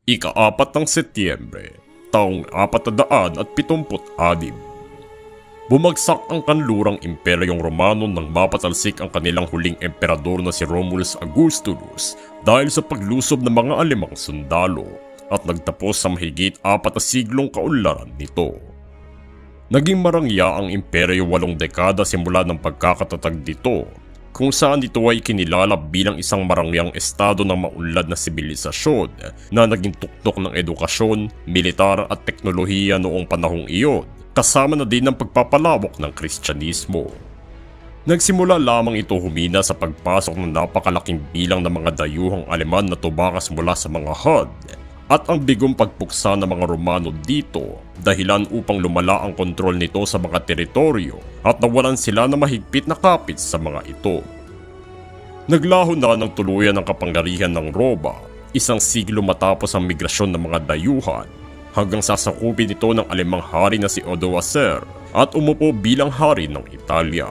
Ika-4 ng Setyembre, taong 476. Bumagsak ang kanlurang Imperyong Romano nang mapatalsik ang kanilang huling emperador na si Romulus Augustulus dahil sa paglusob ng mga Alemang sundalo at nagtapos sa mahigit 4 na siglong kaunlaran nito. Naging marangya ang imperyo 8 dekada simula ng pagkakatatag dito, kung saan ito ay kinilala bilang isang marangyang estado ng maunlad na sibilisasyon na naging tuktok ng edukasyon, militar at teknolohiya noong panahong iyon, kasama na din ang pagpapalawak ng Kristyanismo. Nagsimula lamang ito humina sa pagpasok ng napakalaking bilang ng mga dayuhang Aleman na tumakas mula sa mga Hun, at ang bigong pagpuksa ng mga Romano dito dahilan upang lumala ang kontrol nito sa mga teritoryo at nawalan sila ng mahigpit na kapit sa mga ito. Naglaho na ng tuluyan ang kapangyarihan ng Roma, isang siglo matapos ang migrasyon ng mga dayuhan, hanggang sasakupin ito ng Alemang hari na si Odoacer at umupo bilang hari ng Italia.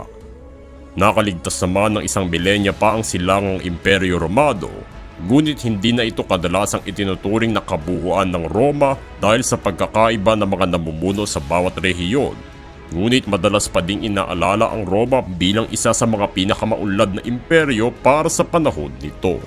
Nakaligtas naman ng isang milenya pa ang silangang Imperyo Romano, ngunit hindi na ito kadalasang itinuturing na kabuuan ng Roma dahil sa pagkakaiba ng mga namumuno sa bawat rehiyon. Ngunit madalas pa ding inaalala ang Roma bilang isa sa mga pinakamaunlad na imperyo para sa panahon nito.